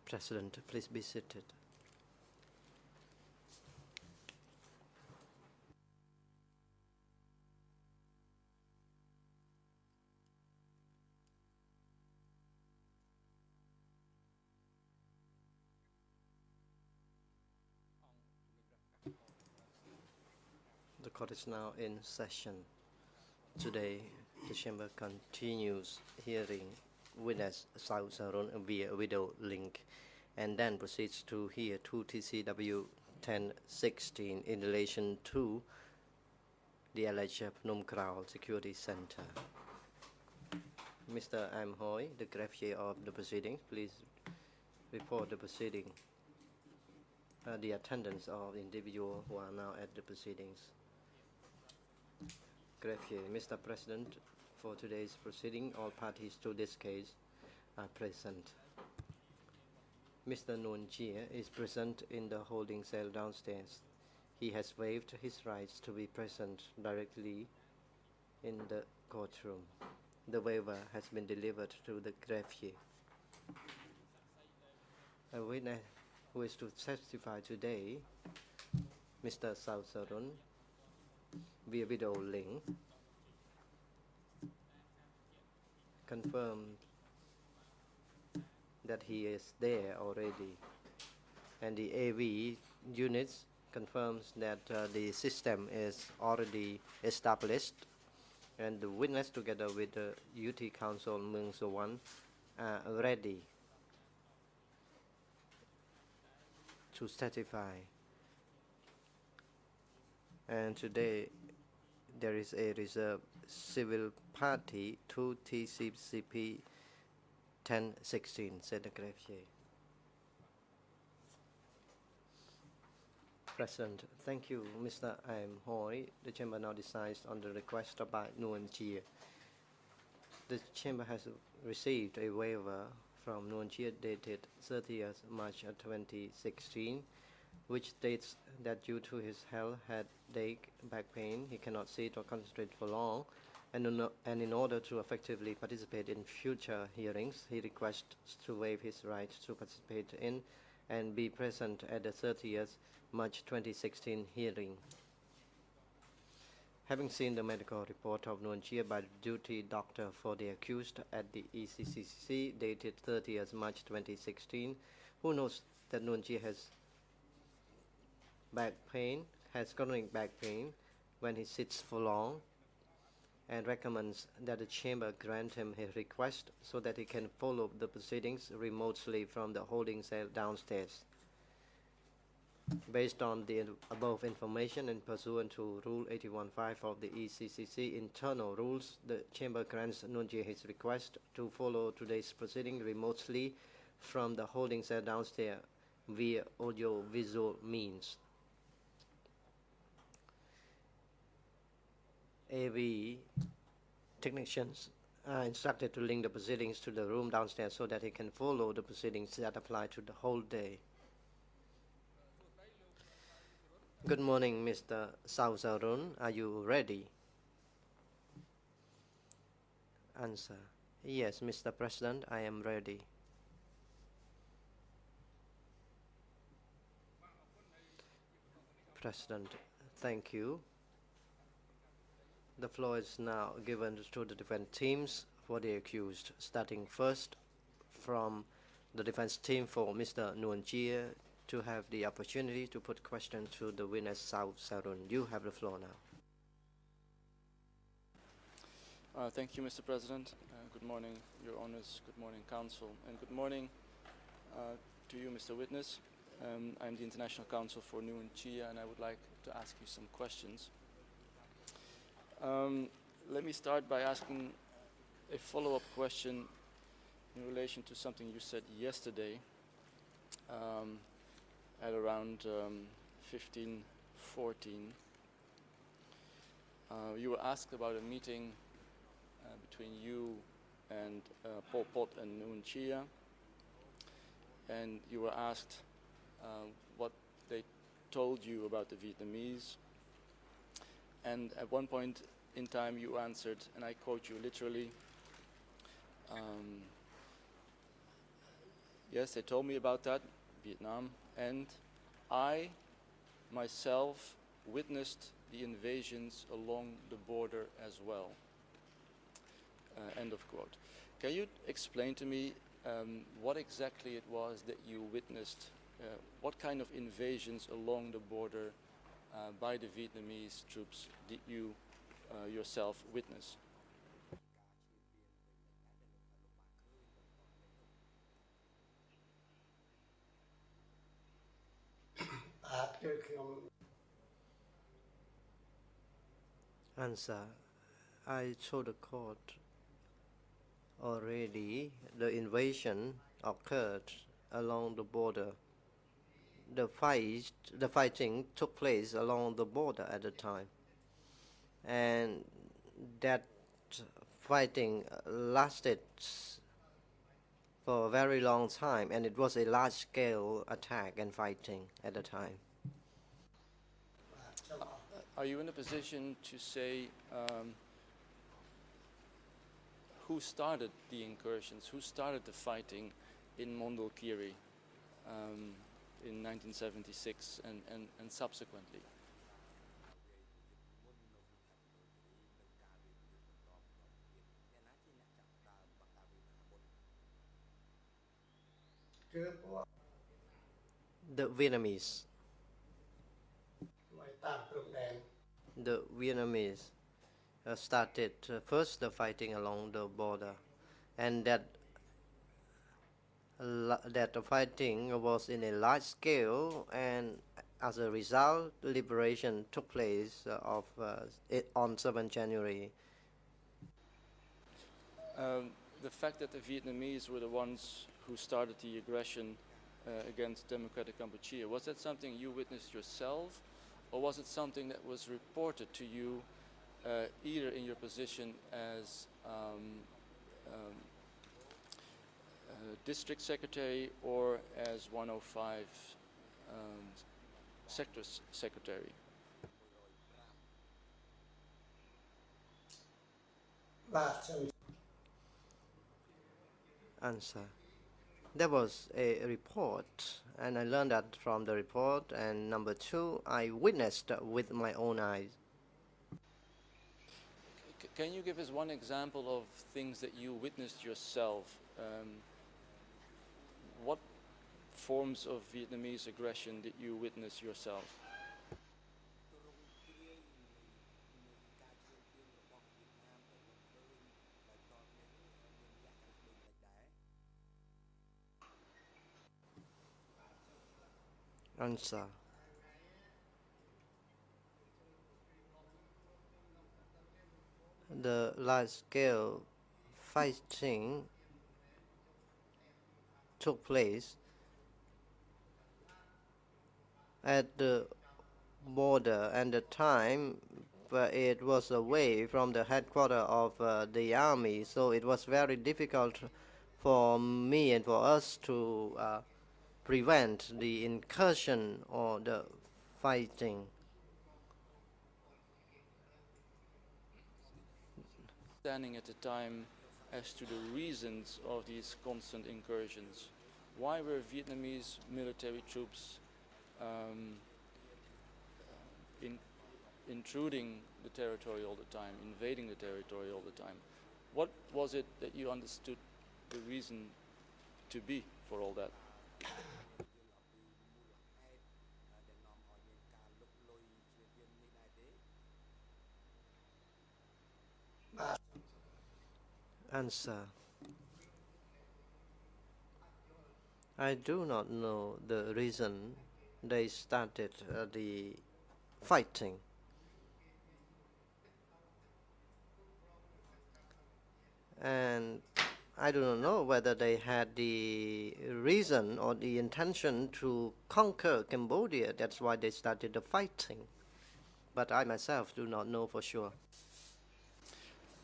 President, please be seated. The court is now in session. Today, the chamber continues hearing witness South Saron via video link and then proceeds to hear 2 TCW 1016 in relation to the alleged Phnom Kraul Security Center. Mr. Am Hoi, the greffier of the proceedings, please report the proceeding, the attendance of individuals who are now at the proceedings. Greffier, Mr. President, for today's proceeding, all parties to this case are present. Mr. Nguyen Chia is present in the holding cell downstairs. He has waived his rights to be present directly in the courtroom. The waiver has been delivered to the greffier. A witness who is to testify today, Mr. Sao Saron, via video link, confirmed that he is there already, and the AV units confirms that the system is already established, and the witness together with the UT Council Mương Sowan are ready to testify. And today there is a reserved civil party to TCCP 1016, said the greffier. President, thank you, Mr. Am Hoi. The chamber now decides on the request by Nguyen Chia. The chamber has received a waiver from Nguyen Chia dated 30th March 2016, which states that due to his health, headache, back pain, he cannot sit or concentrate for long, and in order to effectively participate in future hearings, he requests to waive his right to participate in and be present at the 30th March 2016 hearing. Having seen the medical report of Nguyen Chia by the duty doctor for the accused at the ECCC dated 30th March 2016, who knows that Nguyen Chia has chronic back pain when he sits for long, and recommends that the chamber grant him his request so that he can follow the proceedings remotely from the holding cell downstairs. Based on the above information and pursuant to Rule 81.5 of the ECCC internal rules, the chamber grants Nguyen Chia his request to follow today's proceeding remotely from the holding cell downstairs via audio-visual means. AV technicians are instructed to link the proceedings to the room downstairs so that he can follow the proceedings that apply to the whole day. Good morning, Mr. Sao Saron. Are you ready? Answer: Yes, Mr. President, I am ready. President, thank you. The floor is now given to the defense teams for the accused, starting first from the defense team for Mr. Nguyen Chia to have the opportunity to put questions to the witness Sao Saron. You have the floor now. Thank you, Mr. President. Good morning, Your Honors. Good morning, Counsel. And good morning to you, Mr. Witness. I'm the International Counsel for Nguyen Chia, and I would like to ask you some questions. Let me start by asking a follow-up question in relation to something you said yesterday at around 15:14. You were asked about a meeting between you and Pol Pot and Nguyen Chia, and you were asked what they told you about the Vietnamese. And at one point in time you answered, and I quote you literally, Yes, they told me about that, Vietnam, and I myself witnessed the invasions along the border as well. End of quote. Can you explain to me what exactly it was that you witnessed? What kind of invasions along the border by the Vietnamese troops did you yourself witness? Answer. I told the court already the invasion occurred along the border. The fighting took place along the border at the time, and that fighting lasted for a very long time, and it was a large-scale attack and fighting at the time. Are you in a position to say who started the incursions, who started the fighting in Mondulkiri in 1976 and subsequently? The Vietnamese. The Vietnamese started first the fighting along the border, and that the fighting was in a large scale, and as a result, liberation took place on 7 January. The fact that the Vietnamese were the ones who started the aggression against Democratic Cambodia, was that something you witnessed yourself, or was it something that was reported to you either in your position as district secretary or as 105 sector secretary? Answer. There was a report, and I learned that from the report, and number two, I witnessed with my own eyes. Can you give us one example of things that you witnessed yourself? What forms of Vietnamese aggression did you witness yourself? Answer. The large-scale fighting took place at the border, and the time it was away from the headquarters of the army, so it was very difficult for me and for us to prevent the incursion or the fighting. Standing at the time as to the reasons of these constant incursions. Why were Vietnamese military troops intruding the territory all the time, invading the territory all the time? What was it that you understood the reason to be for all that? Answer. I do not know the reason they started the fighting. And I do not know whether they had the reason or the intention to conquer Cambodia. That's why they started the fighting. But I myself do not know for sure.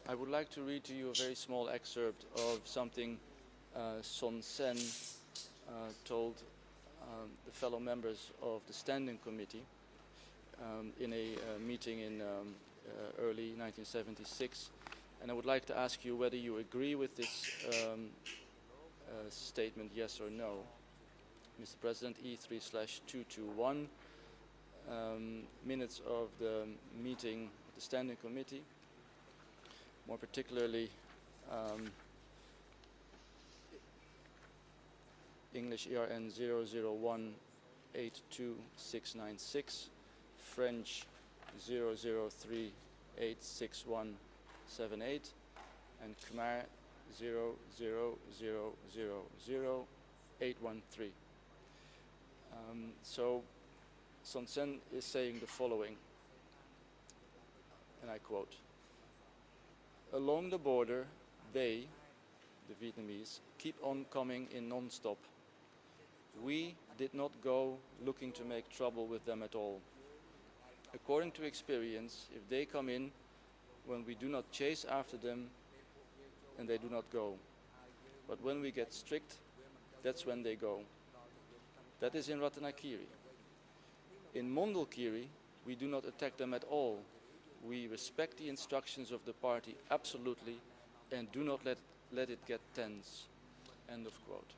I would like to read to you a very small excerpt of something Son Sen told the fellow members of the Standing Committee in a meeting in early 1976. And I would like to ask you whether you agree with this statement, yes or no. Mr. President, E3/221, minutes of the meeting of the Standing Committee, more particularly English ERN 001-82696, French 003-86178, and Khmer 0000813. So Son Sen is saying the following, and I quote, "Along the border, they, the Vietnamese, keep on coming in non-stop. We did not go looking to make trouble with them at all. According to experience, if they come in when we do not chase after them, and they do not go. But when we get strict, that's when they go. That is in Ratanakiri. In Mondulkiri, we do not attack them at all. We respect the instructions of the party absolutely and do not let it get tense." End of quote.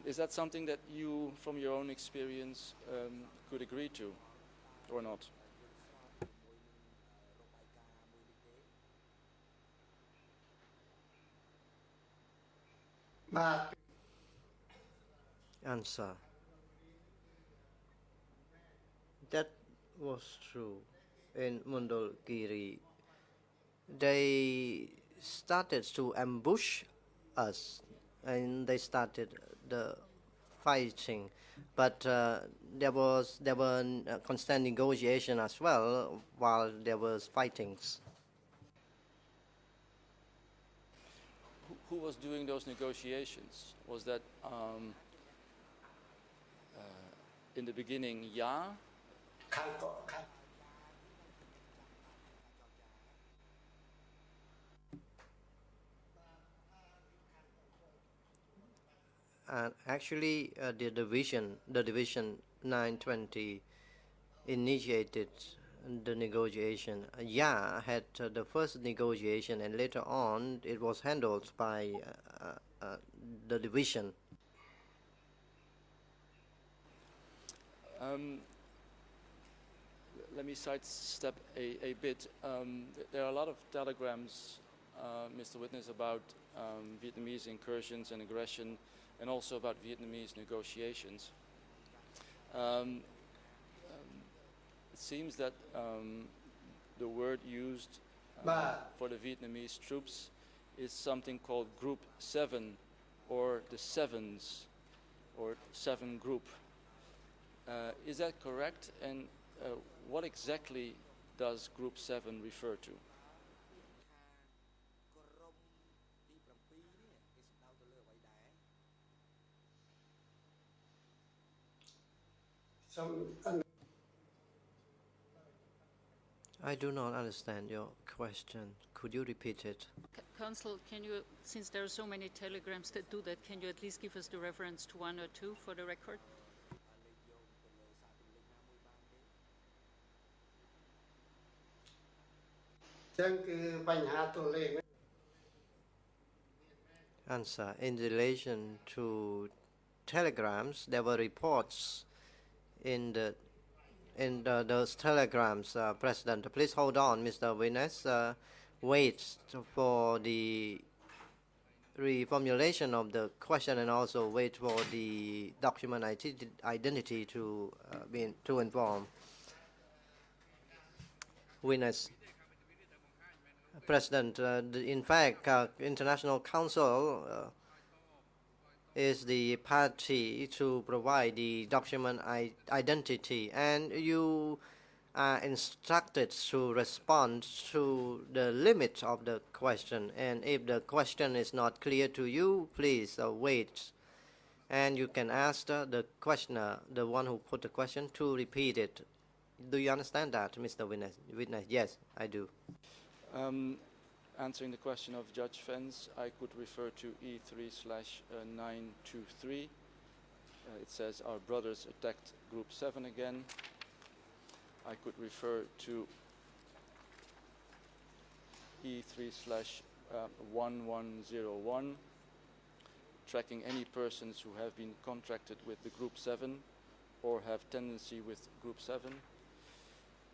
Is that something that you, from your own experience, could agree to or not? Answer. That was true. In Mondulkiri, they started to ambush us, and they started the fighting. But there were constant negotiation as well while there was fightings. Who was doing those negotiations? Was that in the beginning Ya? And actually, the division 920 initiated the negotiation. Ya had the first negotiation, and later on it was handled by the division. Let me sidestep a bit. There are a lot of telegrams, Mr. Witness, about Vietnamese incursions and aggression, and also about Vietnamese negotiations. It seems that the word used for the Vietnamese troops is something called Group 7, or the Sevens, or 7 Group. Is that correct? And what exactly does Group 7 refer to? I do not understand your question. Could you repeat it? Council, can you, since there are so many telegrams that do that, can you at least give us the reference to one or two for the record? Answer. In relation to telegrams, there were reports in those telegrams, President. Please hold on, Mr. Witness. Wait for the reformulation of the question, and also wait for the document identity to inform. Witness. President, in fact, International Council is the party to provide the document identity, and you are instructed to respond to the limit of the question. And if the question is not clear to you, please wait, and you can ask the questioner, the one who put the question, to repeat it. Do you understand that, Mr. Witness? Yes, I do. Answering the question of Judge Fens, I could refer to E3/923. It says our brothers attacked Group 7 again. I could refer to E3/1101, tracking any persons who have been contracted with the Group 7 or have tendency with Group 7.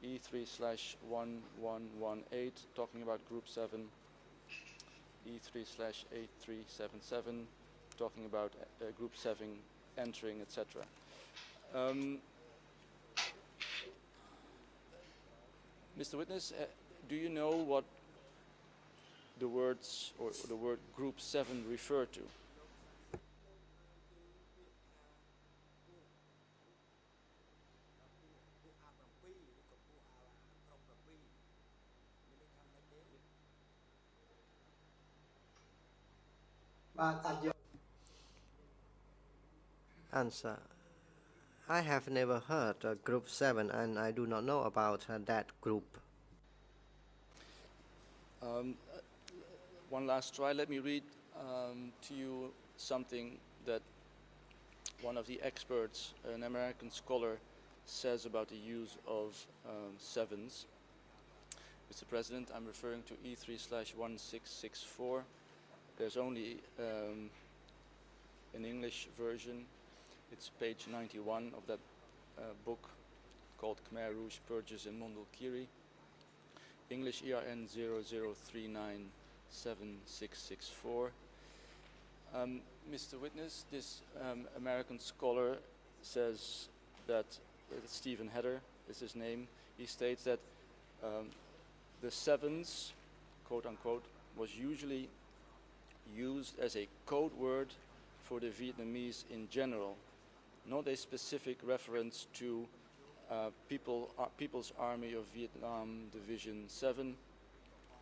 E3/1118, talking about Group 7. E3/8377, talking about Group 7 entering, etc. Mr. Witness, do you know what the words or the word Group 7 refer to? Answer. I have never heard Group 7 and I do not know about that group. One last try. Let me read to you something that one of the experts, an American scholar, says about the use of sevens. Mr. President, I'm referring to E3/1664. There's only an English version. It's page 91 of that book called Khmer Rouge Purges in Mondulkiri. English ERN 00397664. Mr. Witness, this American scholar says that, Stephen Heder is his name, he states that the sevens, quote unquote, was usually used as a code word for the Vietnamese in general, not a specific reference to People's Army of Vietnam Division 7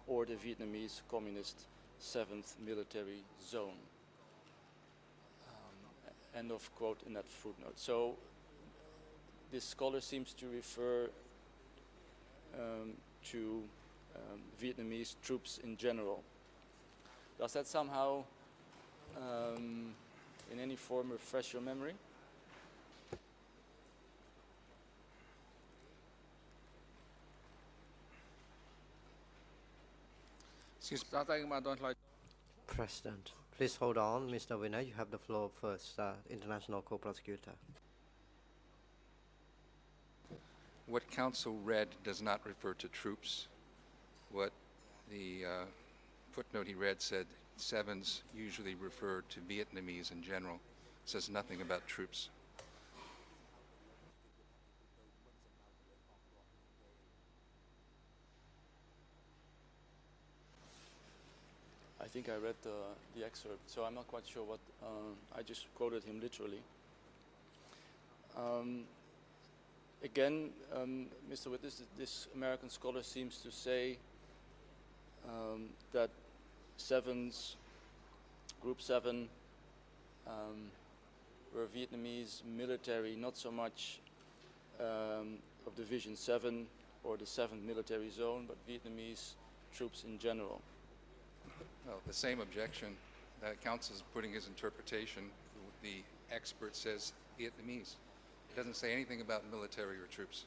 or the Vietnamese Communist 7th Military Zone. End of quote in that footnote. So this scholar seems to refer to Vietnamese troops in general. Does that somehow in any form refresh your memory? President, please hold on. Mr. Winner, you have the floor first, International Co-Prosecutor. What counsel read does not refer to troops. What the footnote he read said sevens usually refer to Vietnamese in general. It says nothing about troops. I think I read the excerpt, so I'm not quite sure what, I just quoted him literally. Again, Mr. Witness, this American scholar seems to say that sevens, Group 7, were Vietnamese military, not so much of Division 7 or the 7th Military Zone, but Vietnamese troops in general. No, the same objection. Counsel is putting his interpretation. The expert says Vietnamese. It doesn't say anything about military or troops,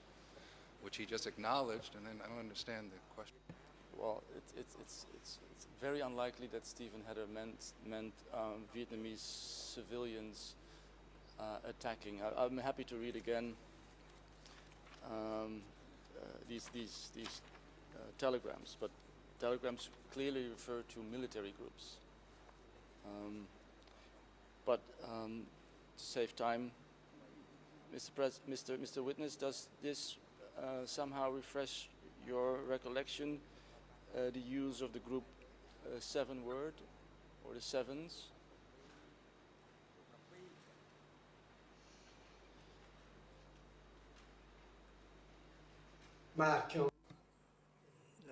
which he just acknowledged, and then I don't understand the question. Well, it's very unlikely that Stephen Heder meant Vietnamese civilians attacking. I'm happy to read again these telegrams, but telegrams clearly refer to military groups. But to save time, Mr. Witness, does this somehow refresh your recollection, the use of the Group 7 word, or the sevens?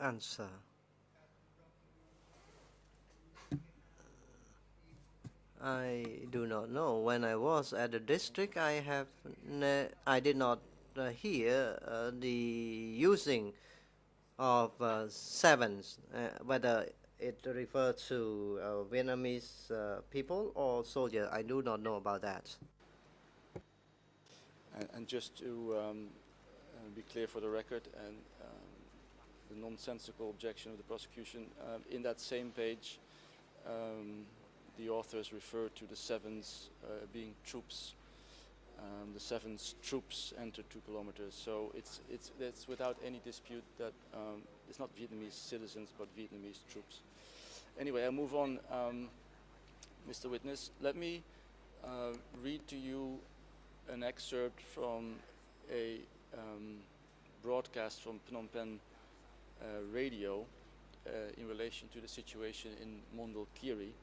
Answer. I do not know. When I was at the district, I did not hear the using of sevens, whether it referred to Vietnamese people or soldiers. I do not know about that. And just to be clear for the record, and the nonsensical objection of the prosecution, in that same page, the authors refer to the sevens being troops. The sevens troops entered 2 kilometers, so it's without any dispute that it's not Vietnamese citizens but Vietnamese troops. Anyway, I'll move on, Mr. Witness. Let me read to you an excerpt from a broadcast from Phnom Penh radio in relation to the situation in Mondulkiri.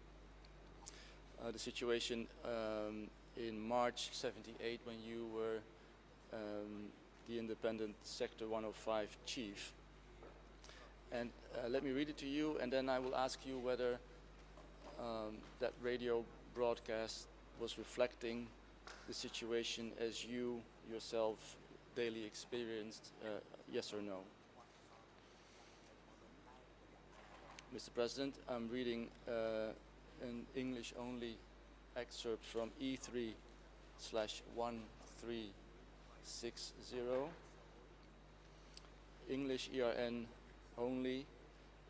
The situation in March '78 when you were the independent Sector 105 chief. And let me read it to you, and then I will ask you whether that radio broadcast was reflecting the situation as you yourself daily experienced, yes or no. Mr. President, I'm reading an English-only excerpt from E3/1360. English ERN only,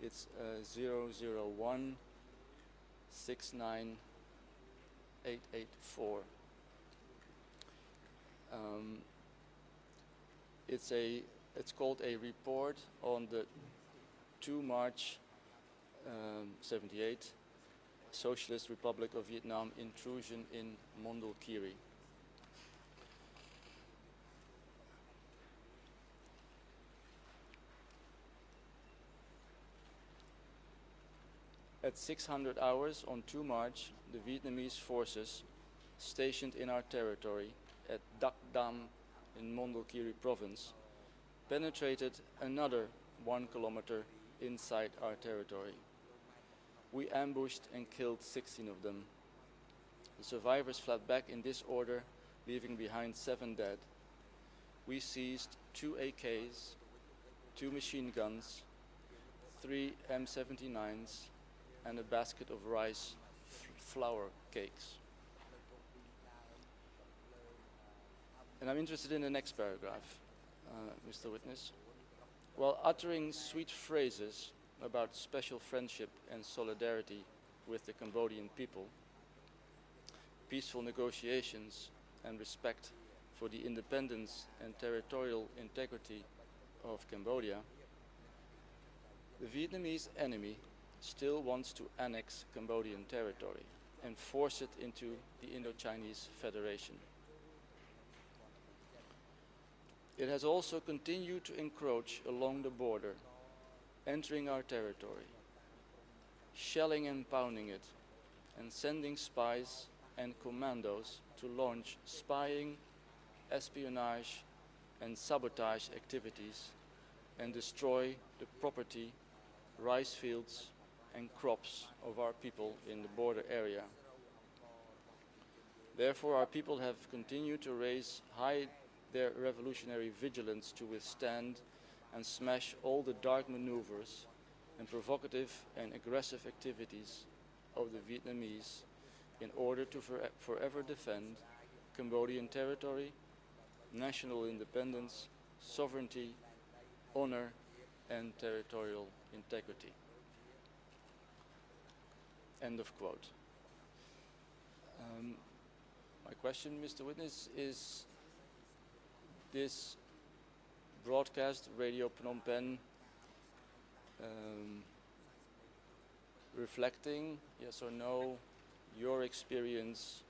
it's 001 69884. It's called a report on the 2 March 78 Socialist Republic of Vietnam intrusion in Mondulkiri. At 600 hours on 2 March, the Vietnamese forces stationed in our territory at Dak Dam in Mondulkiri province penetrated another 1 kilometer inside our territory. We ambushed and killed 16 of them. The survivors fled back in this order, leaving behind 7 dead. We seized 2 AKs, 2 machine guns, 3 M79s, and a basket of rice flour cakes. And I'm interested in the next paragraph, Mr. Witness. While uttering sweet phrases about special friendship and solidarity with the Cambodian people, peaceful negotiations and respect for the independence and territorial integrity of Cambodia, the Vietnamese enemy still wants to annex Cambodian territory and force it into the Indo-Chinese Federation. It has also continued to encroach along the border, entering our territory, shelling and pounding it, and sending spies and commandos to launch spying, espionage, and sabotage activities and destroy the property, rice fields, and crops of our people in the border area. Therefore, our people have continued to raise high their revolutionary vigilance to withstand and smash all the dark maneuvers and provocative and aggressive activities of the Vietnamese in order to forever defend Cambodian territory, national independence, sovereignty, honor, and territorial integrity. End of quote. My question, Mr. Witness, is this broadcast, Radio Phnom Penh, reflecting, yes or no, your experience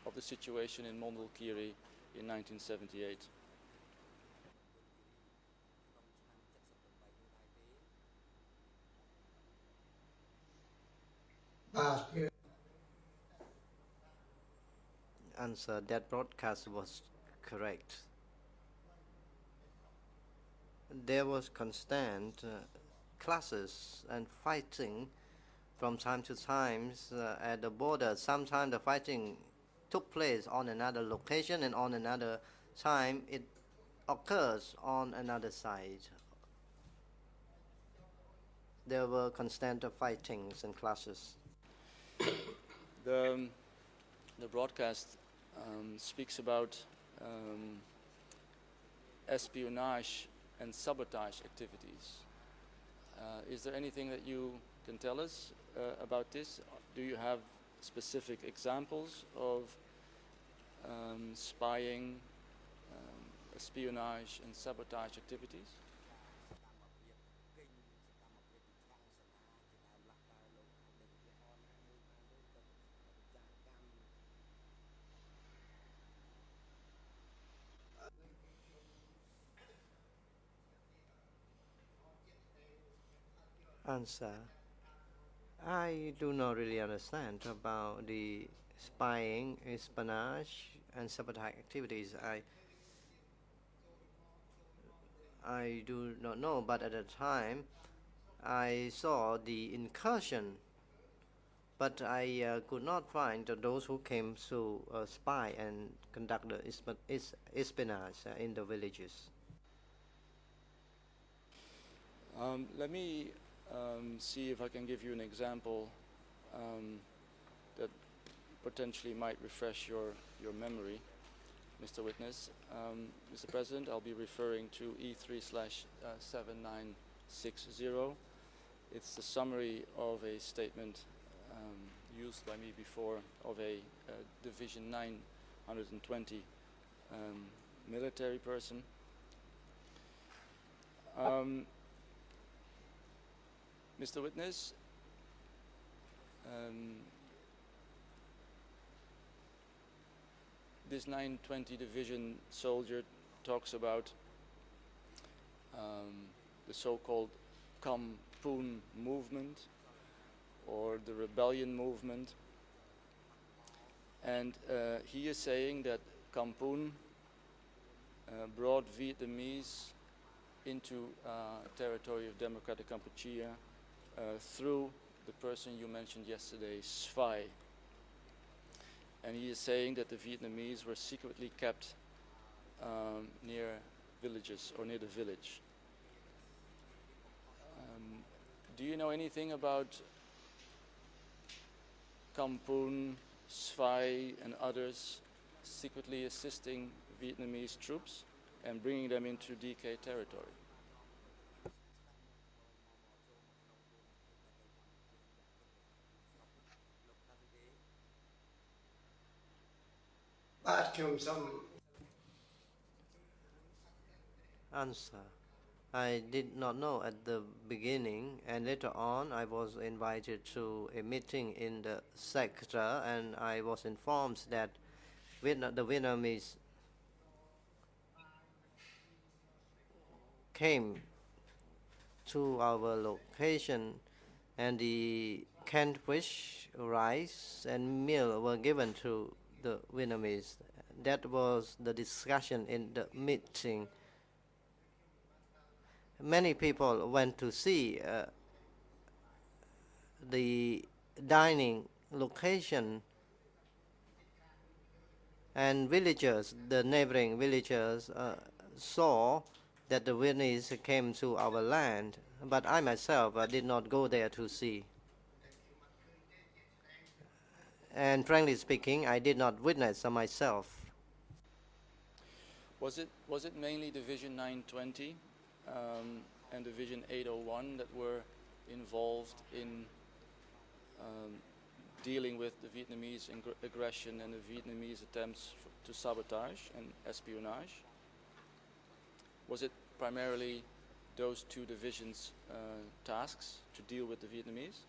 of the situation in Mondulkiri in 1978? Answer: that broadcast was correct. There was constant clashes and fighting from time to time at the border. Sometimes the fighting took place on another location, and on another time it occurs on another side. There were constant fightings and clashes. The broadcast speaks about espionage and sabotage activities. Is there anything that you can tell us about this? Do you have specific examples of spying, espionage, and sabotage activities? Answer. I do not really understand about the spying, espionage, and sabotage activities. I do not know, but at the time, I saw the incursion, but I could not find those who came to spy and conduct the espionage in the villages. Let me see if I can give you an example that potentially might refresh your memory, Mr. Witness. Mr. President, I'll be referring to E3/7960. It's the summary of a statement used by me before of a Division 920 military person. Mr. Witness, this 920 Division soldier talks about the so-called Kampoon movement or the rebellion movement, and he is saying that Kampoon brought Vietnamese into territory of Democratic Kampuchea through the person you mentioned yesterday, Svai. And he is saying that the Vietnamese were secretly kept near villages or near the village. Do you know anything about Kampoon, Svai, and others secretly assisting Vietnamese troops and bringing them into DK territory? Answer. I did not know at the beginning, and later on I was invited to a meeting in the sector, and I was informed that the Vietnamese came to our location, and the canned fish, rice, and meal were given to the Vietnamese. That was the discussion in the meeting. Many people went to see the dining location, and villagers, the neighboring villagers, saw that the Vietnamese came to our land, but I myself did not go there to see. And frankly speaking, I did not witness myself. Was it mainly Division 920 and Division 801 that were involved in dealing with the Vietnamese aggression and the Vietnamese attempts to sabotage and espionage? Was it primarily those two divisions' tasks to deal with the Vietnamese?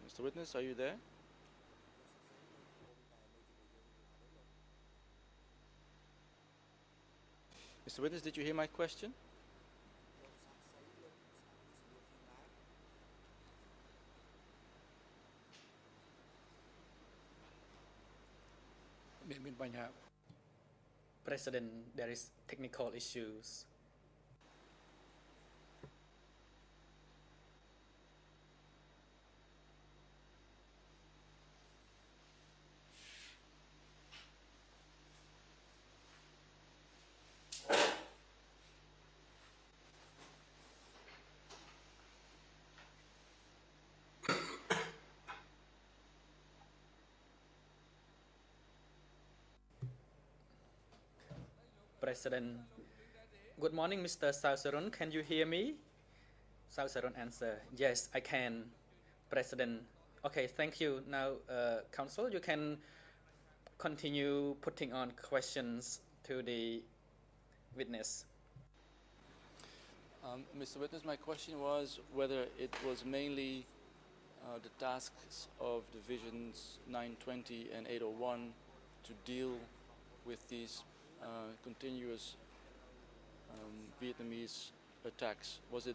Mr. Witness, are you there? Mr. Witness, did you hear my question? President, there is technical issues. President. Good morning, Mr. Sausaron. Can you hear me? Sausaron answer, yes, I can, President. Okay, thank you. Now, Council, you can continue putting on questions to the witness. Mr. Witness, my question was whether it was mainly the tasks of Divisions 920 and 801 to deal with these continuous Vietnamese attacks. Was it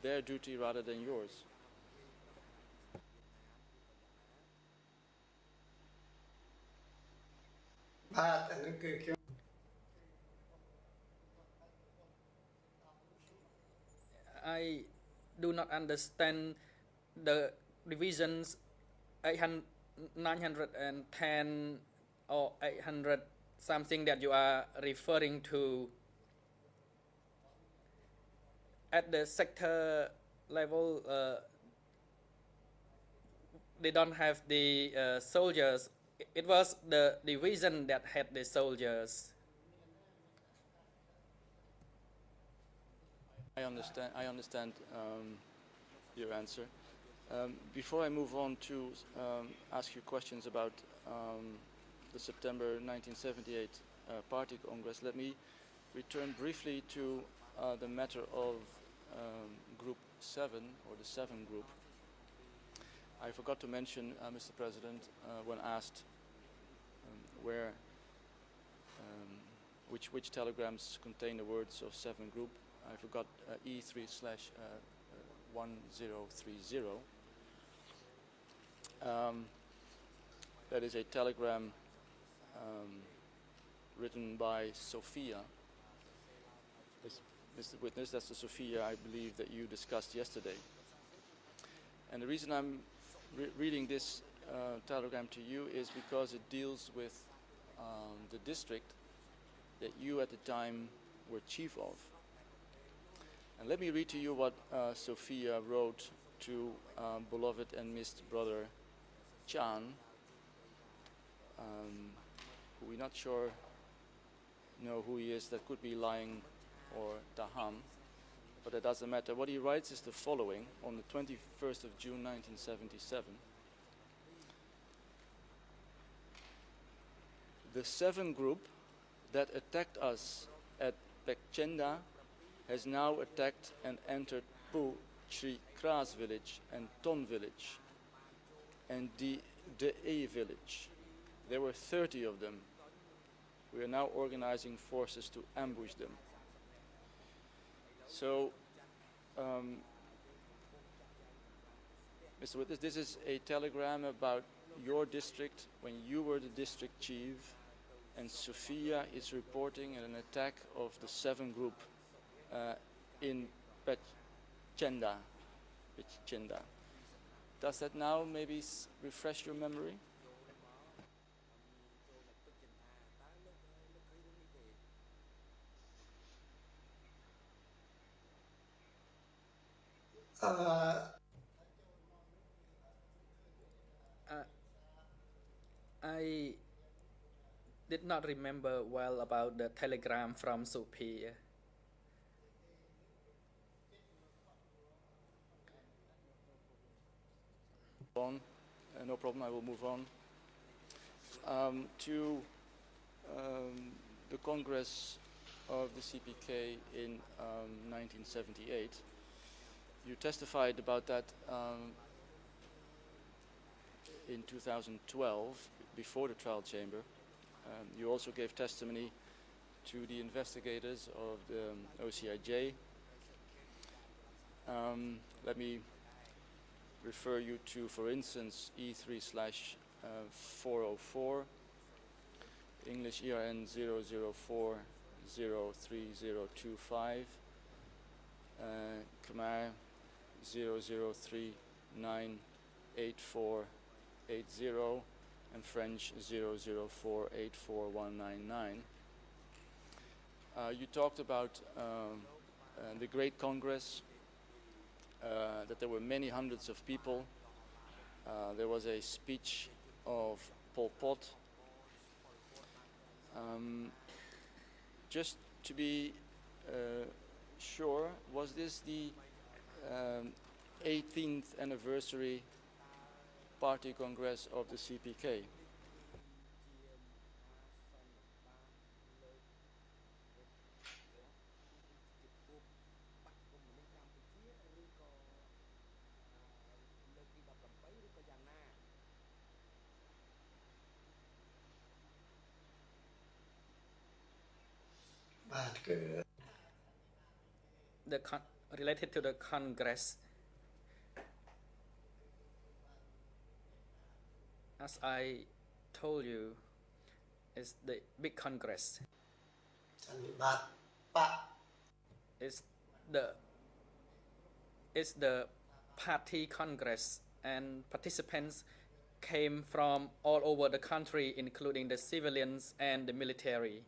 their duty rather than yours? I do not understand the divisions 800, 910 or 800 something that you are referring to. At the sector level, they don't have the soldiers. It was the division that had the soldiers. I understand your answer. Before I move on to ask you questions about the September 1978 Party Congress, let me return briefly to the matter of Group 7, or the 7 group. I forgot to mention, Mr. President, when asked which telegrams contain the words of 7 group, I forgot E3/1030. That is a telegram written by Sophia. Mr. Witness, that's the Sophia I believe that you discussed yesterday. And the reason I'm reading this telegram to you is because it deals with the district that you at the time were chief of. And let me read to you what Sophia wrote to beloved and missed brother Chan, who we're not sure know who he is. That could be Lying or Taham, but that doesn't matter. What he writes is the following on the 21st of June 1977. The 7 group that attacked us at Pekchenda has now attacked and entered Pu Chri Kras village and Ton village and De E village. There were 30 of them. We are now organizing forces to ambush them. So, Mr. Witness, this is a telegram about your district when you were the district chief, and Sophia is reporting an attack of the 7 group in Pekchenda. Does that now maybe refresh your memory? I did not remember well about the telegram from Sophia. No problem, I will move on. To the Congress of the CPK in 1978. You testified about that in 2012, before the trial chamber. You also gave testimony to the investigators of the OCIJ. Let me refer you to, for instance, E3/404, English ERN 004033025, Khmer 003984880, and French 004841999. You talked about the Great Congress, that there were many hundreds of people. There was a speech of Pol Pot. just to be sure, was this the 18th anniversary party congress of the CPK? Related to the Congress, as I told you, it's the big Congress. It's the party Congress, and participants came from all over the country, including the civilians and the military.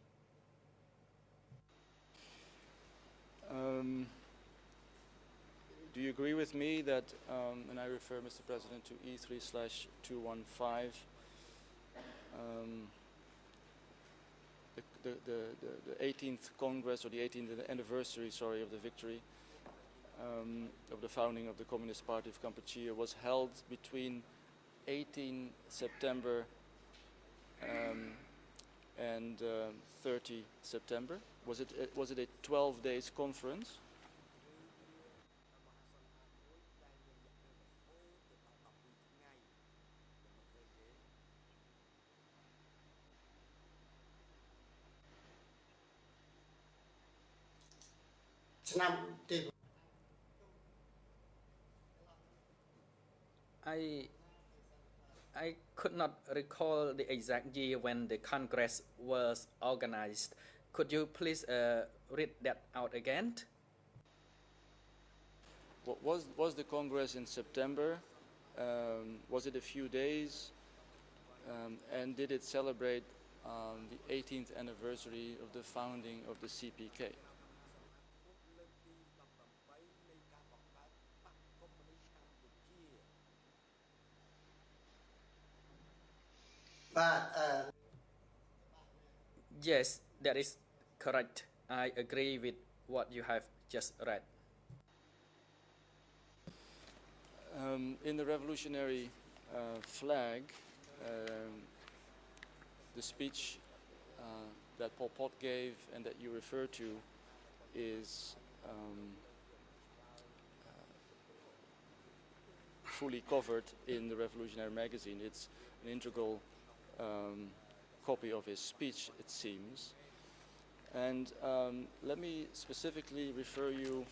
Do you agree with me that, and I refer, Mr. President, to E3/215, the 18th Congress, or the 18th anniversary, sorry, of the victory of the founding of the Communist Party of Cambodia was held between 18 September and 30 September? Was it a 12 days conference? I could not recall the exact year when the Congress was organized. Could you please read that out again? Was the Congress in September? Was it a few days? And did it celebrate the 18th anniversary of the founding of the CPK? Yes, that is correct. I agree with what you have just read. In the revolutionary flag, the speech that Pol Pot gave and that you refer to is fully covered in the Revolutionary magazine. It's an integral copy of his speech, it seems. And let me specifically refer you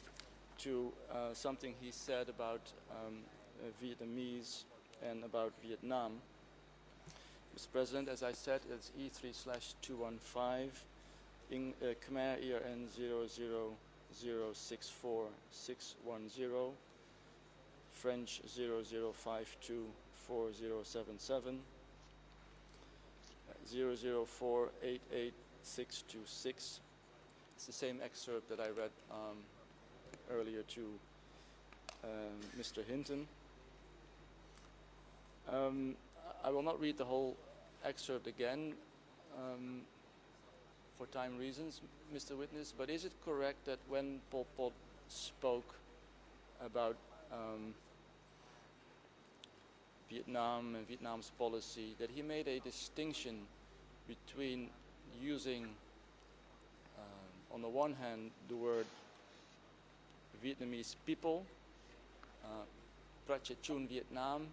to something he said about Vietnamese and about Vietnam. Mr. President, as I said, it's E3/215, in Khmer ERN 000646110, French 00524077, 004888626. It's the same excerpt that I read earlier to Mr. Hinton. I will not read the whole excerpt again for time reasons, Mr. Witness, but is it correct that when Pol Pot spoke about Vietnam and Vietnam's policy, that he made a distinction between using, on the one hand, the word Vietnamese people, Prache Chun Vietnam,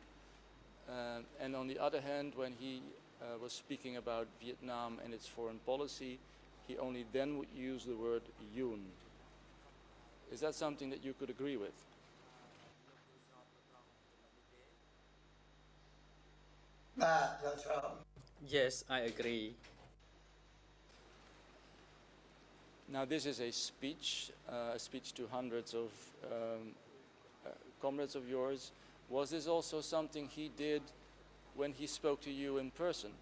and on the other hand, when he was speaking about Vietnam and its foreign policy, he only then would use the word Yun. Is that something that you could agree with? Yes, I agree. Now, this is a speech to hundreds of comrades of yours. Was this also something he did when he spoke to you in person?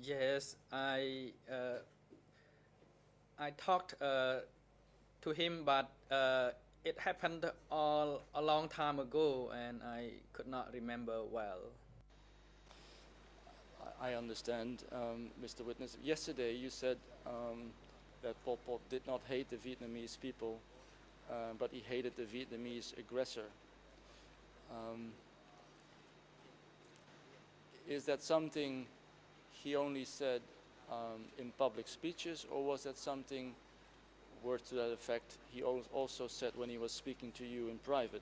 Yes, I talked to him, but it happened all a long time ago, and I could not remember well. I understand, Mr. Witness. Yesterday you said that Pol Pot did not hate the Vietnamese people, but he hated the Vietnamese aggressor. Is that something he only said in public speeches, or was that something, words to that effect, he also said when he was speaking to you in private?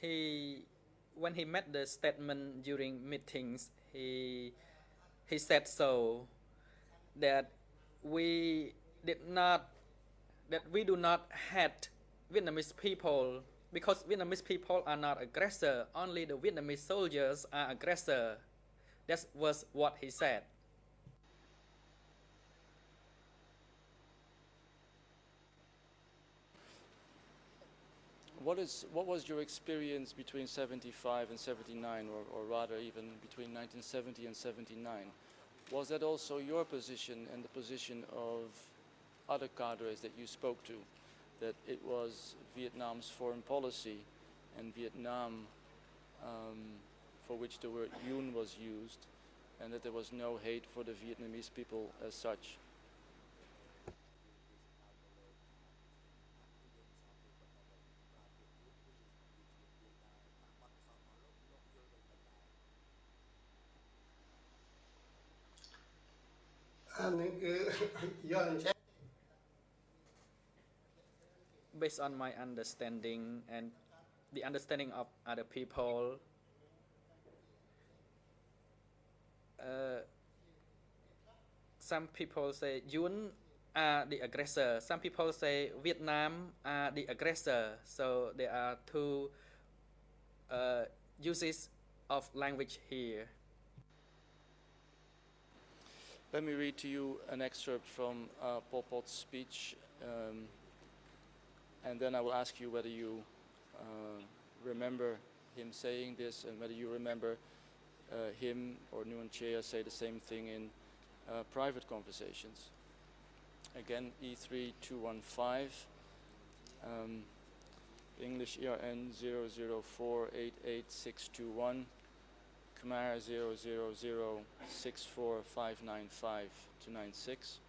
He, when he made the statement during meetings, he said so that we did not that we do not hate Vietnamese people because Vietnamese people are not aggressor. Only the Vietnamese soldiers are aggressor. That was what he said. What was your experience between 75 and 79, or rather even between 1970 and 79? Was that also your position and the position of other cadres that you spoke to, that it was Vietnam's foreign policy and Vietnam for which the word Yun was used, and that there was no hate for the Vietnamese people as such? Based on my understanding and the understanding of other people, some people say Yun are the aggressor. Some people say Vietnam are the aggressor. So there are two uses of language here. Let me read to you an excerpt from Pol Pot's speech, and then I will ask you whether you remember him saying this and whether you remember him or Nguyen Chea say the same thing in private conversations. Again, E3215, English ERN 004888621, Khmer 00064595296,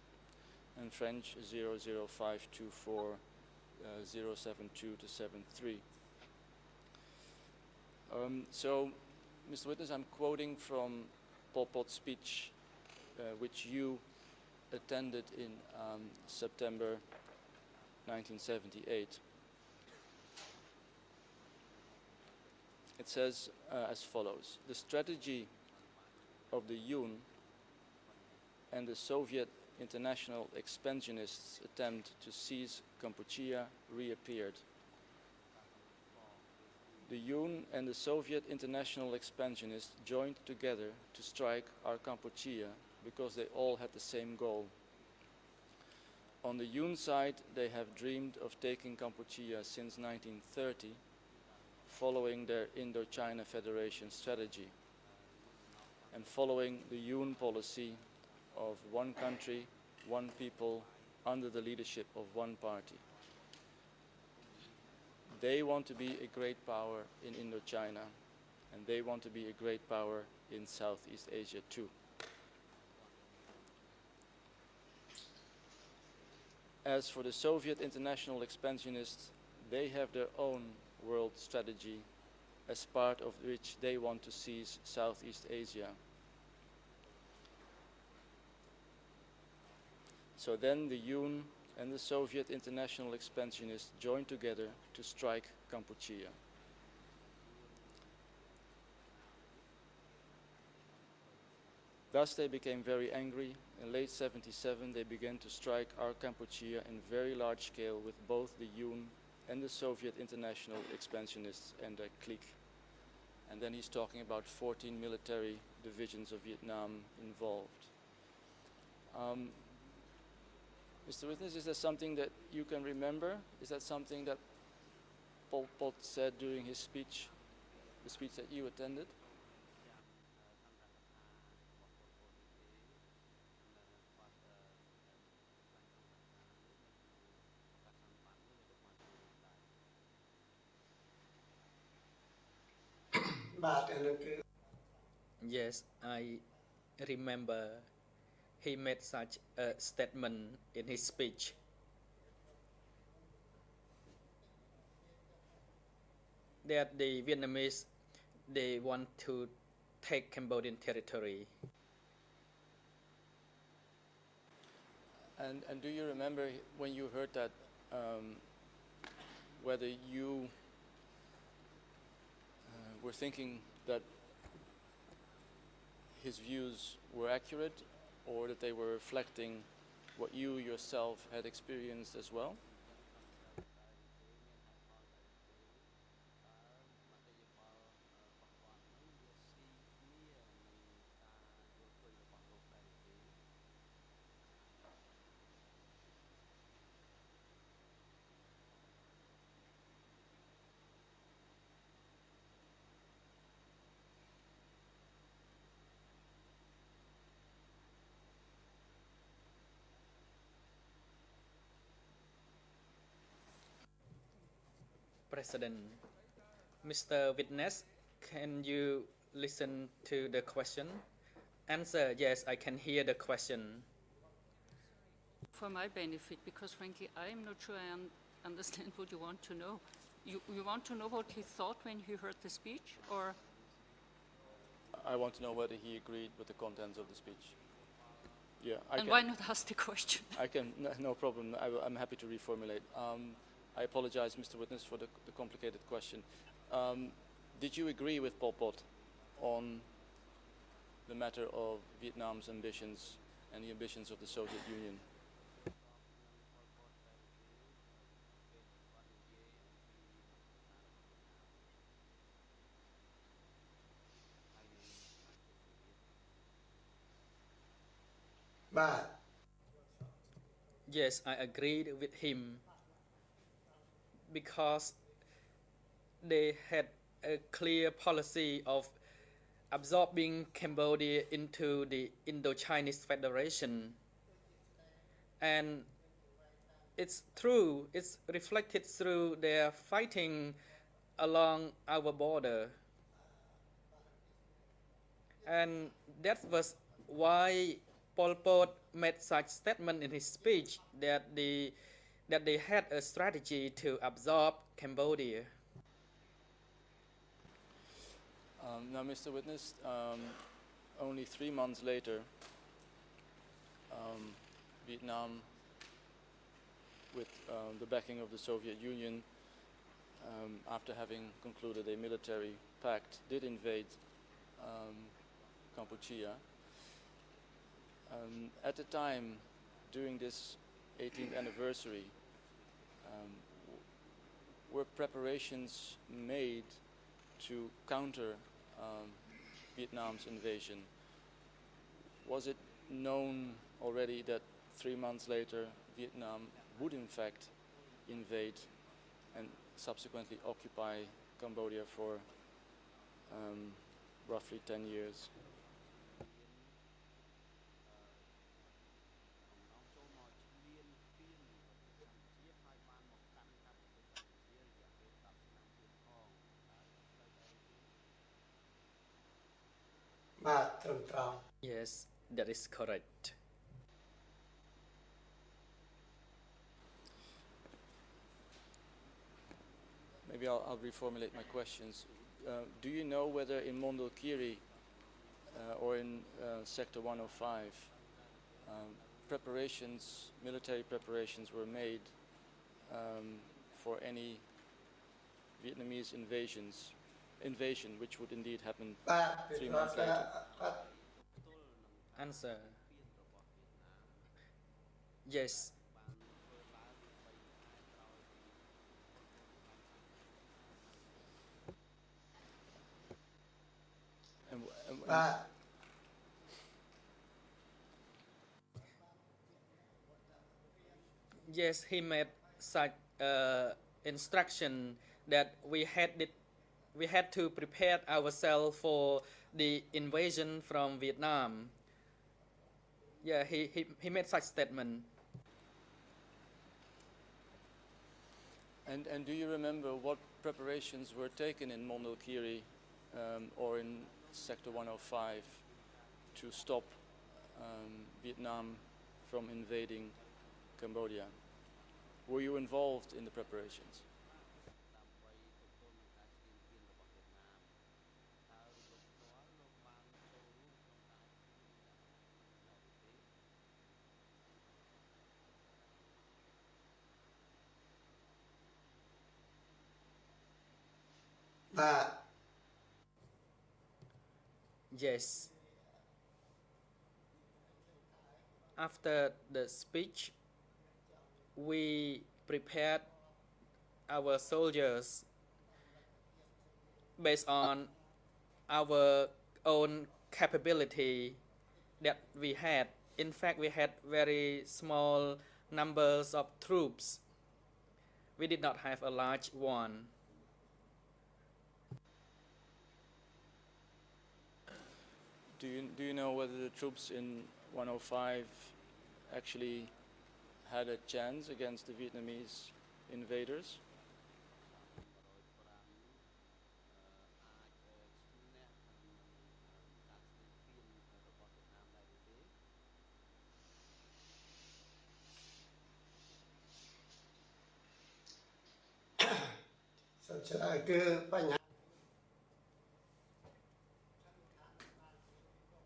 and French 00524 072 to 73. So, Mr. Witness, I'm quoting from Pol Pot's speech, which you attended in September 1978. It says as follows: the strategy of the Yun and the Soviet international expansionists' attempt to seize Kampuchea reappeared. The Yun and the Soviet international expansionists joined together to strike our Kampuchea because they all had the same goal. On the Yun side, they have dreamed of taking Kampuchea since 1930, following their Indochina Federation strategy, and following the Yun policy of one country, one people, under the leadership of one party. They want to be a great power in Indochina, and they want to be a great power in Southeast Asia too. As for the Soviet international expansionists, they have their own world strategy, as part of which they want to seize Southeast Asia. So then the Yun and the Soviet international expansionists joined together to strike Kampuchea. Thus they became very angry. In late 77 they began to strike our Kampuchea in very large scale with both the Yun and the Soviet international expansionists and their clique. And then he's talking about 14 military divisions of Vietnam involved. Um, Mr. Witness, is that something that you can remember? Is that something that Pol Pot said during his speech, the speech that you attended? Yes, I remember he made such a statement in his speech. That the Vietnamese, they want to take Cambodian territory. And do you remember when you heard that, whether you were thinking that his views were accurate or that they were reflecting what you yourself had experienced as well? President, Mr. Witness, can you listen to the question? Answer, yes, I can hear the question. For my benefit, because frankly, I'm not sure I understand what you want to know. You want to know what he thought when he heard the speech, or? I want to know whether he agreed with the contents of the speech. Yeah, And why not ask the question? I can, no problem. I'm happy to reformulate. I apologize, Mr. Witness, for the complicated question. Did you agree with Pol Pot on the matter of Vietnam's ambitions and the ambitions of the Soviet Union? Yes, I agreed with him because they had a clear policy of absorbing Cambodia into the Indo-Chinese Federation. And it's true, it's reflected through their fighting along our border. And that was why Pol Pot made such statement in his speech that they had a strategy to absorb Cambodia. Now, Mr. Witness, only 3 months later, Vietnam, with the backing of the Soviet Union, after having concluded a military pact, did invade Cambodia. At the time, during this 18th anniversary, were preparations made to counter Vietnam's invasion? Was it known already that 3 months later Vietnam would in fact invade and subsequently occupy Cambodia for roughly 10 years? Yes, that is correct. Maybe I'll reformulate my questions. Do you know whether in Mondulkiri or in Sector 105 military preparations were made for any Vietnamese invasion, which would indeed happen 3 months later? Answer, yes. Yes, he made such instruction that we had to prepare ourselves for the invasion from Vietnam. Yeah, he made such statement. And do you remember what preparations were taken in Mondulkiri or in Sector 105 to stop Vietnam from invading Cambodia? Were you involved in the preparations? Yes. After the speech, we prepared our soldiers based on our own capability that we had. In fact, we had very small numbers of troops. We did not have a large one. Do you know whether the troops in 105 actually had a chance against the Vietnamese invaders?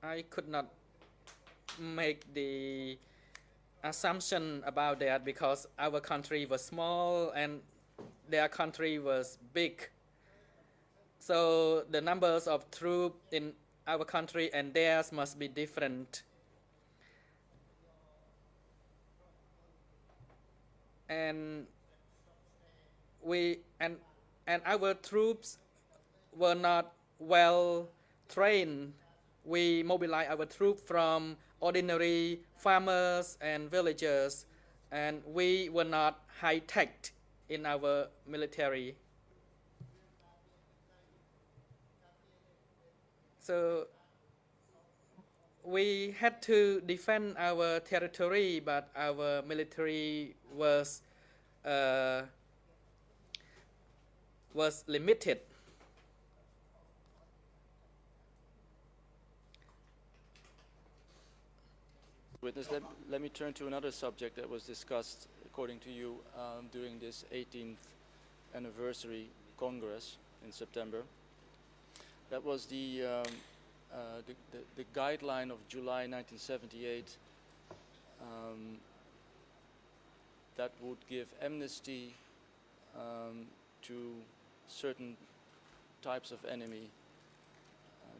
I could not make the assumption about that because our country was small and their country was big. So the numbers of troops in our country and theirs must be different. And we and our troops were not well trained. We mobilized our troops from ordinary farmers and villagers, and we were not high tech in our military. So we had to defend our territory, but our military uh, was limited. Witness, let me turn to another subject that was discussed, according to you, during this 18th anniversary Congress in September. That was the guideline of July 1978 that would give amnesty to certain types of enemy.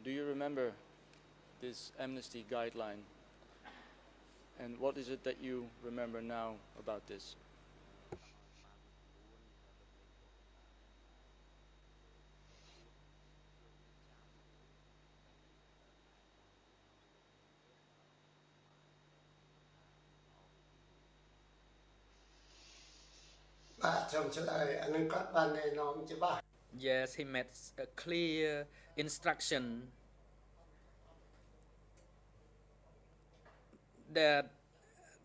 Do you remember this amnesty guideline? And what is it that you remember now about this? Yes, he made a clear instruction that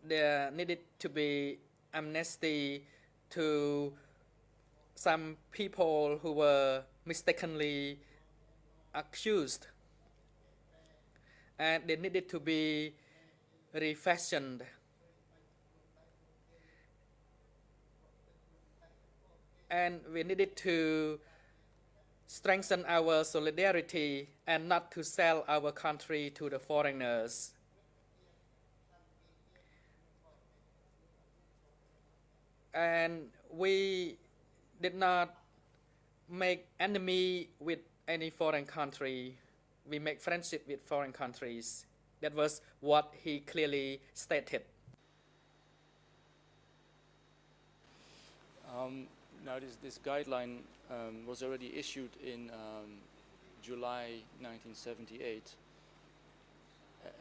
there needed to be amnesty to some people who were mistakenly accused, and they needed to be refashioned. And we needed to strengthen our solidarity and not to sell our country to the foreigners. And we did not make enemy with any foreign country. We make friendship with foreign countries. That was what he clearly stated. Now this guideline was already issued in July 1978,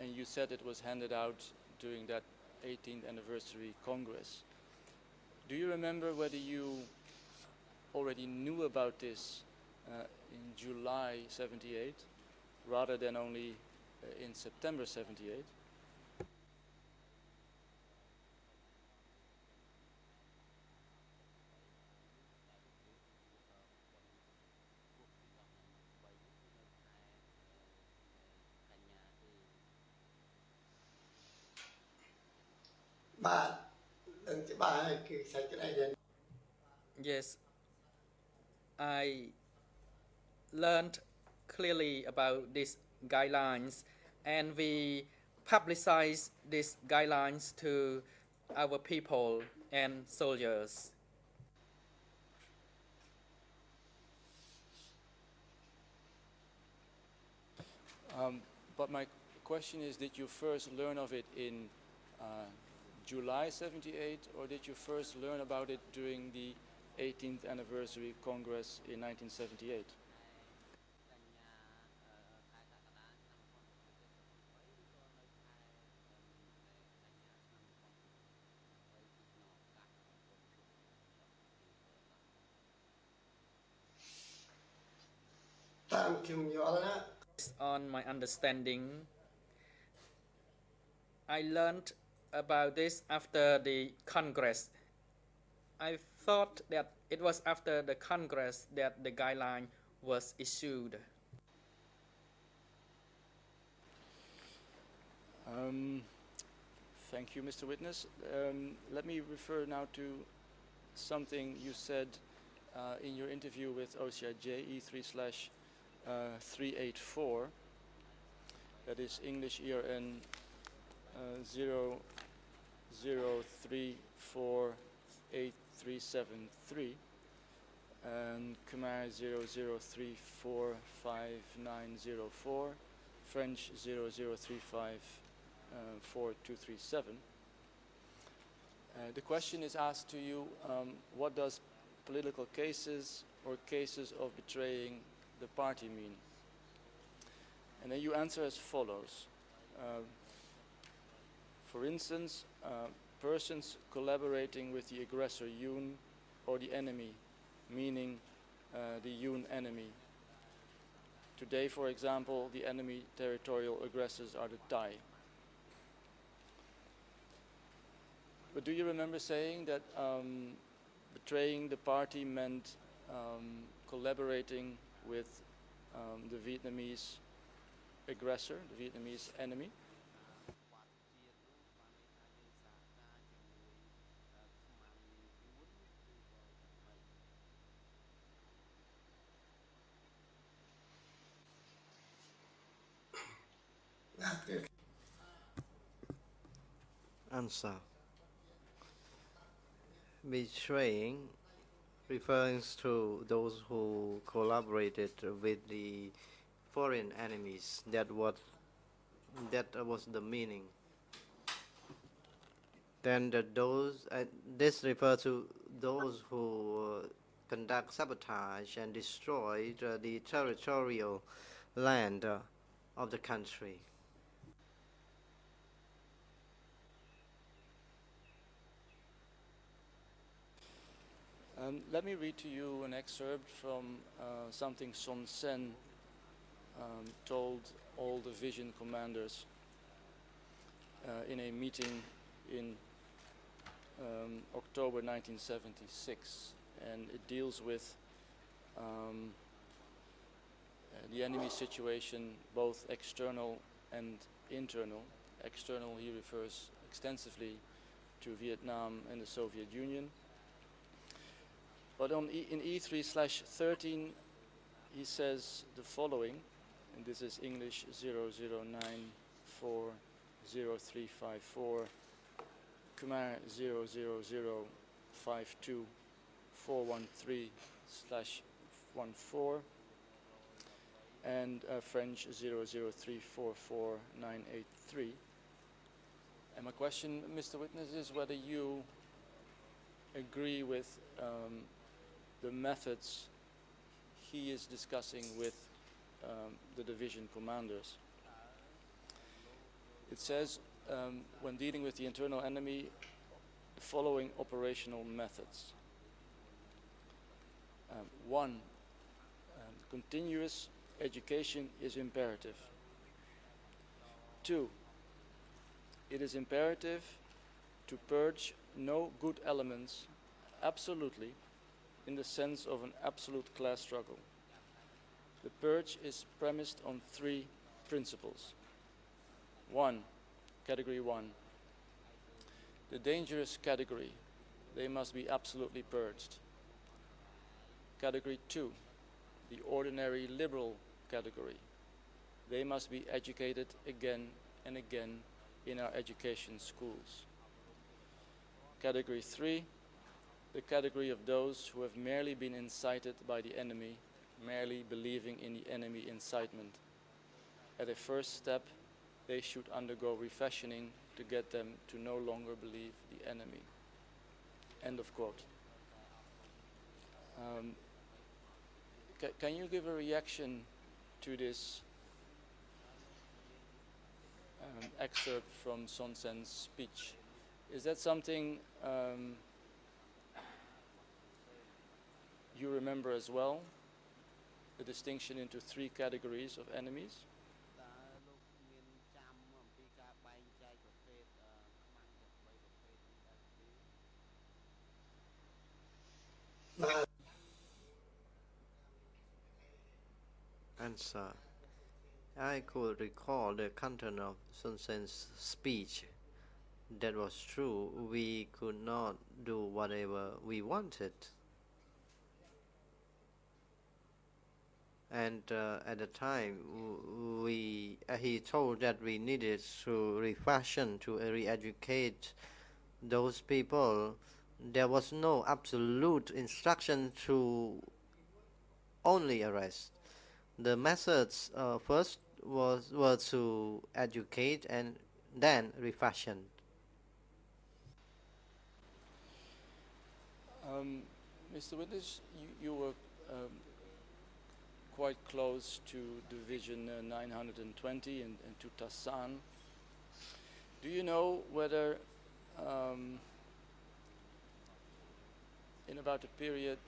and you said it was handed out during that 18th anniversary Congress. Do you remember whether you already knew about this in July 78 rather than only in September 78? Yes, I learned clearly about these guidelines, and we publicize these guidelines to our people and soldiers. But my question is, did you first learn of it in July 78, or did you first learn about it during the 18th anniversary Congress in 1978? Based on my understanding, I learned about this after the Congress. I thought that it was after the Congress that the guideline was issued. Thank you, Mr. Witness. Let me refer now to something you said in your interview with OCIJ E3/384. That is English ERN 00348373 and Khmer 00345904, French 00354237. The question is asked to you, what does political cases or cases of betraying the party mean? And then you answer as follows. For instance, persons collaborating with the aggressor Yun or the enemy, meaning the Yun enemy. Today, for example, the enemy territorial aggressors are the Thai. But do you remember saying that betraying the party meant collaborating with the Vietnamese aggressor, the Vietnamese enemy? Answer. Betraying refers to those who collaborated with the foreign enemies. That was the meaning. Then this refers to those who conduct sabotage and destroy the territorial land of the country. Let me read to you an excerpt from something Son Sen told all division commanders in a meeting in October 1976, and it deals with the enemy situation, both external and internal. External, he refers extensively to Vietnam and the Soviet Union. But in E3/13, he says the following, and this is English 00940354, Khmer 00052413/14, and French 00344983. And my question, Mr. Witness, is whether you agree with the methods he is discussing with the division commanders. It says, when dealing with the internal enemy, following operational methods. One, continuous education is imperative. Two, it is imperative to purge no good elements absolutely in the sense of an absolute class struggle. The purge is premised on three principles. One, category one, the dangerous category, they must be absolutely purged. Category two, the ordinary liberal category, they must be educated again and again in our education schools. Category three, the category of those who have merely been incited by the enemy, merely believing in the enemy incitement. At a first step, they should undergo refashioning to get them to no longer believe the enemy. End of quote. Can you give a reaction to this excerpt from Son Sen's speech? Is that something you remember as well? The distinction into three categories of enemies? Answer. I could recall the content of Sun Sen's speech. That was true. We could not do whatever we wanted. And at the time, he told that we needed to refashion, to re-educate those people. There was no absolute instruction to only arrest. The methods first were to educate and then refashion. Mr. Witness, you were quite close to Division 920 and to Tassan. Do you know whether in about the period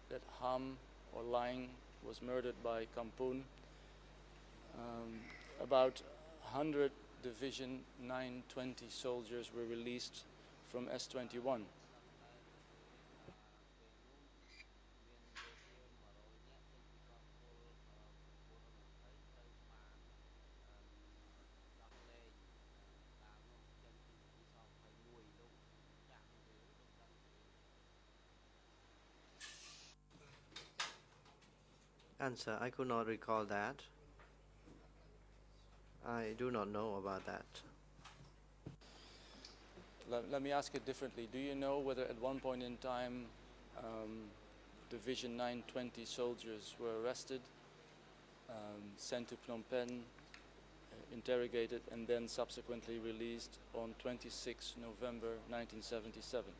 that Ham or Lang was murdered by Kampun, about 100 Division 920 soldiers were released from S-21? Answer. I could not recall that. I do not know about that. Let me ask it differently. Do you know whether at one point in time Division 920 soldiers were arrested, sent to Phnom Penh, interrogated, and then subsequently released on 26 November 1977?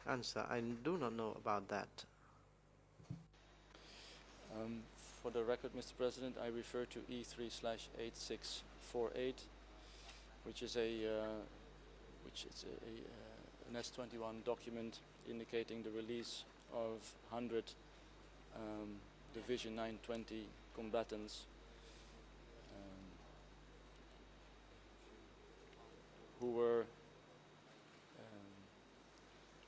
Answer. I do not know about that. For the record, Mr. President, I refer to E3/8648, which is an S-21 document indicating the release of 100 Division 920 combatants who were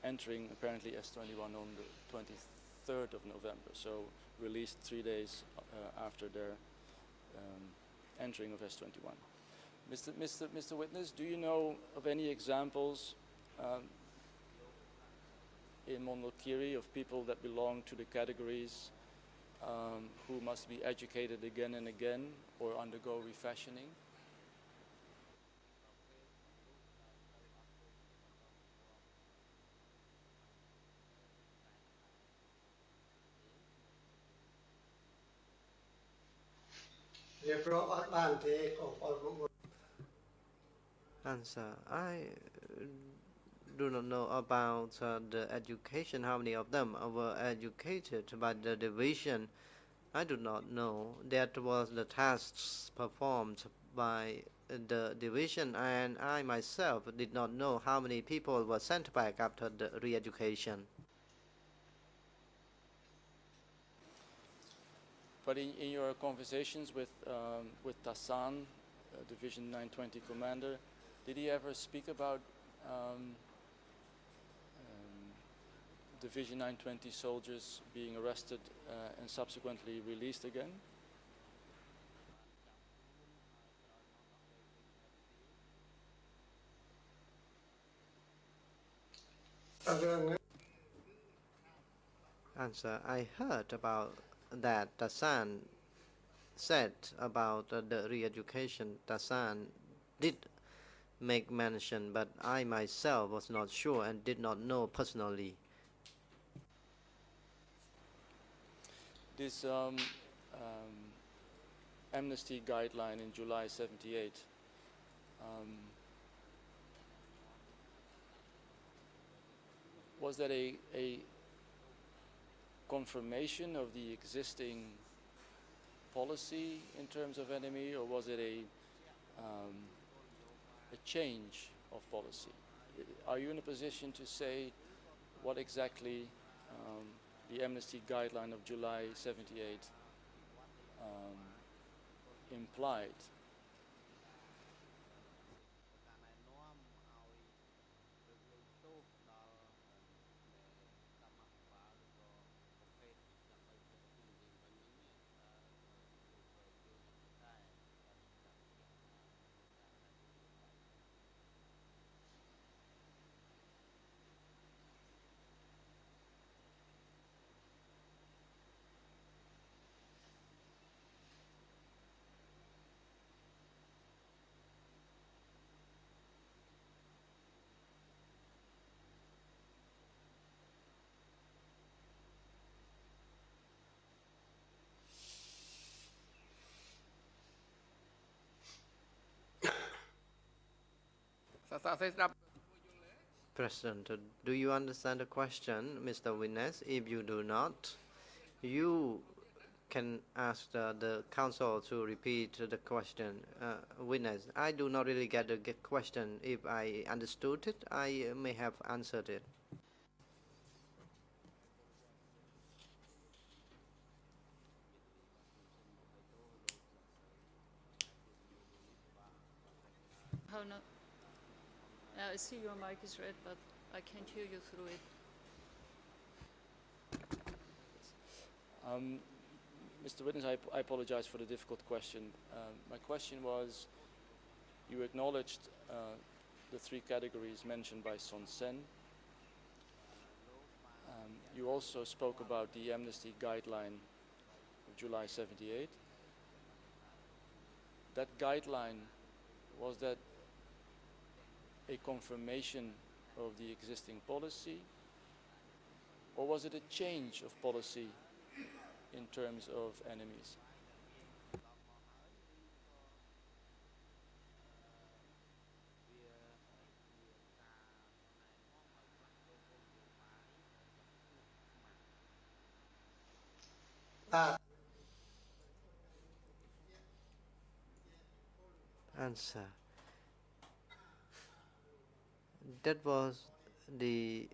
entering apparently S-21 on the 23rd of November, so released 3 days after their entering of S-21. Mr. Witness, do you know of any examples in Mondulkiri of people that belong to the categories who must be educated again and again or undergo refashioning? Answer. I do not know about the education, how many of them were educated by the division. I do not know. That was the tasks performed by the division, and I myself did not know how many people were sent back after the re-education. But in your conversations with Tassan, Division 920 commander, did he ever speak about Division 920 soldiers being arrested and subsequently released again? Answer: I heard about that. Tassan said about the re-education. Tassan did make mention, but I myself was not sure and did not know personally. This amnesty guideline in July 78, was that a confirmation of the existing policy in terms of enemy, or was it a change of policy? Are you in a position to say what exactly the amnesty guideline of July 78 implied? President, do you understand the question, Mr. Witness? If you do not, you can ask the counsel to repeat the question. Witness, I do not really get the question. If I understood it, I may have answered it. How no? I see your mic is red, but I can't hear you through it. Mr. Witness, I apologize for the difficult question. My question was, you acknowledged the three categories mentioned by Son Sen. You also spoke about the amnesty guideline of July 78. That guideline, was that a confirmation of the existing policy, or was it a change of policy in terms of enemies? Answer: that was the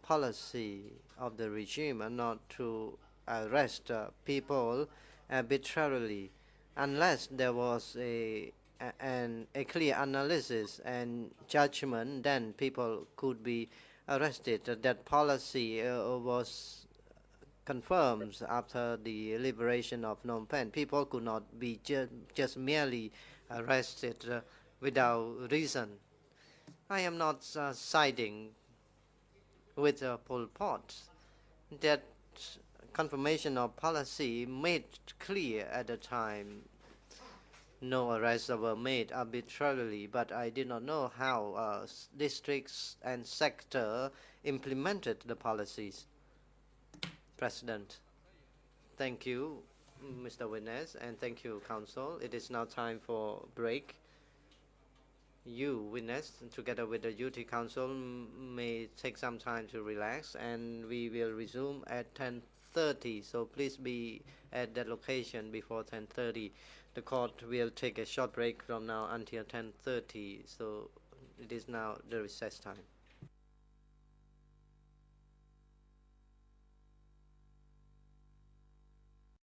policy of the regime, and not to arrest people arbitrarily unless there was a clear analysis and judgment. Then people could be arrested. That policy was confirmed after the liberation of Phnom Penh. People could not be just merely arrested without reason. I am not siding with Pol Pot. That confirmation of policy made clear at the time. No arrests were made arbitrarily, but I did not know how districts and sector implemented the policies. President, thank you, Mr. Witness, and thank you, Counsel. It is now time for break. You, witness, together with the duty counsel, may take some time to relax, and we will resume at 10:30. So please be at that location before 10:30. The court will take a short break from now until 10:30. So it is now the recess time.